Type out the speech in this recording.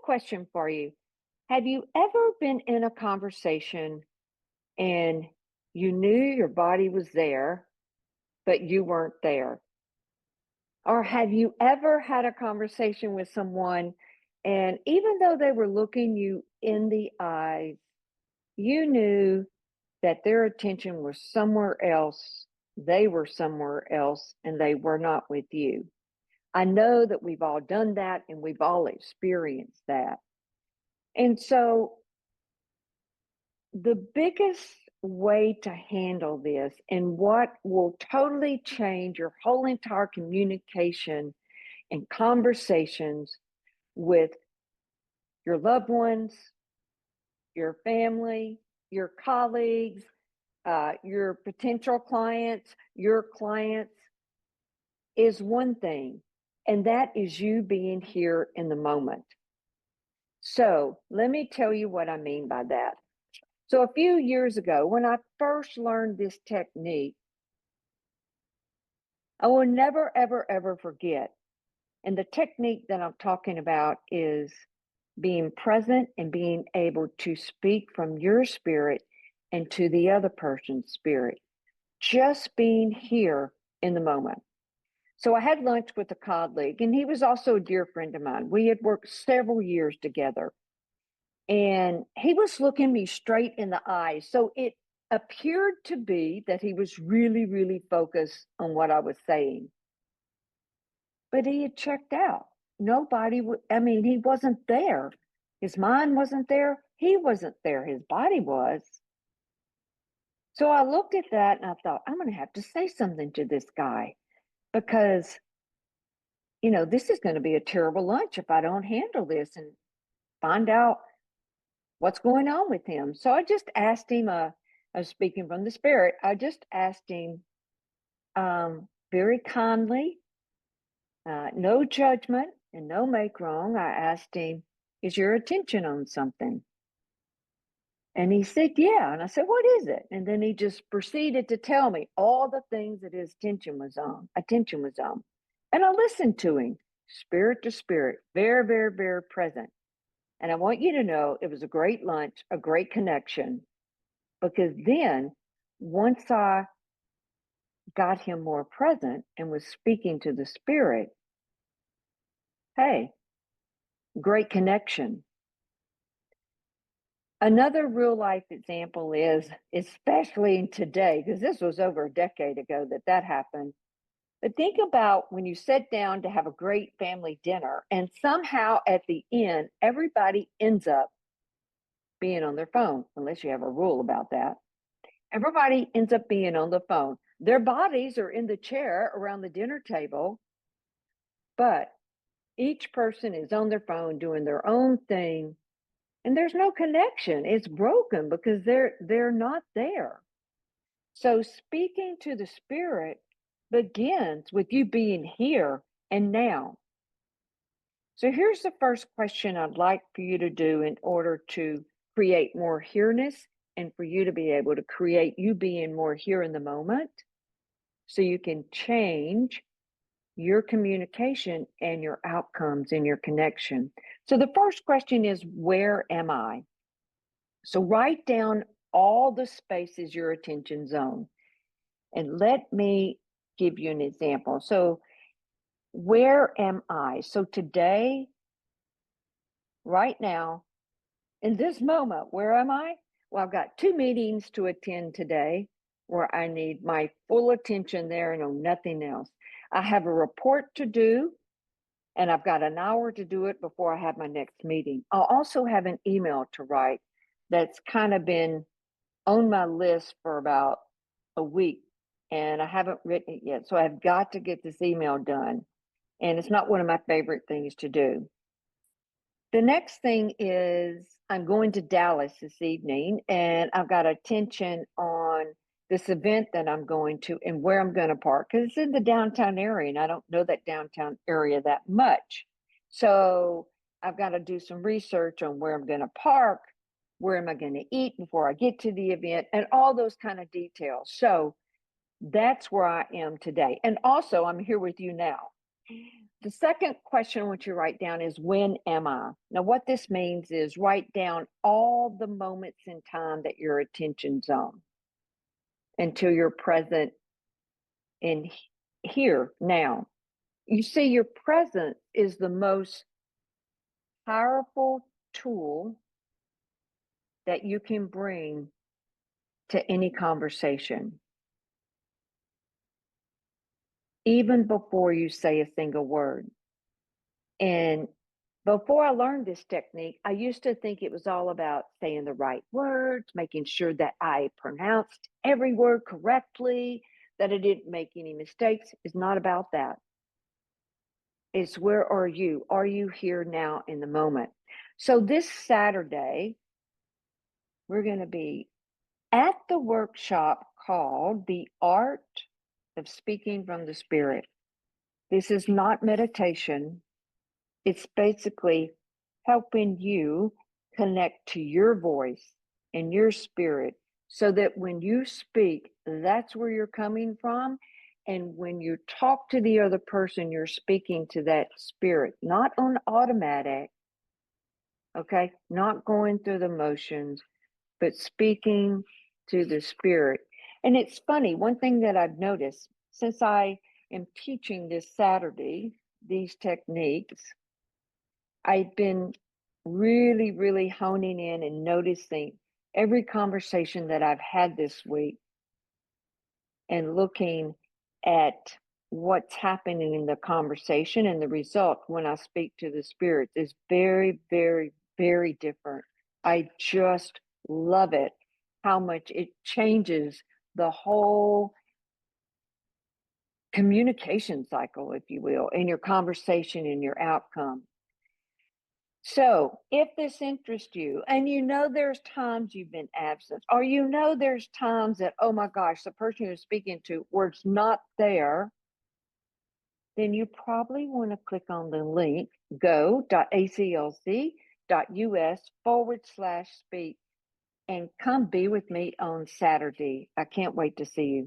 question for you. Have you ever been in a conversation and you knew your body was there, but you weren't there? Or have you ever had a conversation with someone and even though they were looking you in the eyes, you knew that their attention was somewhere else, they were somewhere else, and they were not with you? I know that we've all done that and we've all experienced that. And so the biggest way to handle this and what will totally change your whole entire communication and conversations with your loved ones, your family, your colleagues, your potential clients, your clients is one thing, and that is you being here in the moment. So let me tell you what I mean by that. So a few years ago, when I first learned this technique, I will never, ever, ever forget. And the technique that I'm talking about is being present and being able to speak from your spirit and to the other person's spirit, just being here in the moment. So I had lunch with a colleague, and he was also a dear friend of mine. We had worked several years together, and he was looking me straight in the eyes. So it appeared to be that he was really, really focused on what I was saying. But he had checked out. Nobody would, I mean, he wasn't there. His mind wasn't there. He wasn't there. His body was. So I looked at that and I thought, I'm going to have to say something to this guy because, this is going to be a terrible lunch if I don't handle this and find out what's going on with him. So I just asked him, I was speaking from the spirit, I just asked him very kindly, no judgment and no make wrong. I asked him, is your attention on something? And he said, yeah. And I said, what is it? And then he just proceeded to tell me all the things that his attention was on. And I listened to him, spirit to spirit, very, very, very present. And I want you to know it was a great lunch, a great connection, because then once I got him more present and was speaking to the spirit, hey, great connection. Another real life example is, especially in today, because this was over a decade ago that happened. But think about when you sit down to have a great family dinner and somehow at the end, everybody ends up being on their phone, unless you have a rule about that. Everybody ends up being on the phone. Their bodies are in the chair around the dinner table, but each person is on their phone doing their own thing, and there's no connection. It's broken because they're not there. So speaking to the spirit begins with you being here and now. So here's the first question I'd like for you to do in order to create more here-ness and for you to be able to create you being more here in the moment so you can change your communication and your outcomes and your connection. So the first question is, where am I? So write down all the spaces your attention zone. And let me give you an example. So where am I? So today, right now, in this moment, where am I? Well, I've got 2 meetings to attend today where I need my full attention there and on nothing else. I have a report to do, and I've got an hour to do it before I have my next meeting. I'll also have an email to write that's kind of been on my list for about a week, and I haven't written it yet. So I've got to get this email done, and it's not one of my favorite things to do. The next thing is I'm going to Dallas this evening, and I've got attention on this event that I'm going to and where I'm going to park, because it's in the downtown area, and I don't know that downtown area that much. So I've got to do some research on where I'm going to park, where am I going to eat before I get to the event, and all those kind of details. So that's where I am today. And also, I'm here with you now. The second question I want you to write down is, when am I? Now, what this means is write down all the moments in time that your attention's on until you're present in here now. You see, your presence is the most powerful tool that you can bring to any conversation, even before you say a single word. And before I learned this technique, I used to think it was all about saying the right words, making sure that I pronounced every word correctly, that I didn't make any mistakes. It's not about that. It's, where are you? Are you here now in the moment? So this Saturday, we're going to be at the workshop called The Art of Speaking from the Spirit. This is not meditation. It's basically helping you connect to your voice and your spirit so that when you speak, that's where you're coming from. And when you talk to the other person, you're speaking to that spirit, not on automatic, okay? Not going through the motions, but speaking to the spirit. And it's funny, one thing that I've noticed since I am teaching this Saturday, these techniques, I've been really, really honing in and noticing every conversation that I've had this week and looking at what's happening in the conversation, and the result when I speak to the spirits is very, very, very different. I just love it, how much it changes the whole communication cycle, if you will, in your conversation and your outcome. So if this interests you, and you know there's times you've been absent, or you know there's times that, oh my gosh, the person you're speaking to was not there, then you probably want to click on the link go.aclc.us/speak and come be with me on Saturday. I can't wait to see you.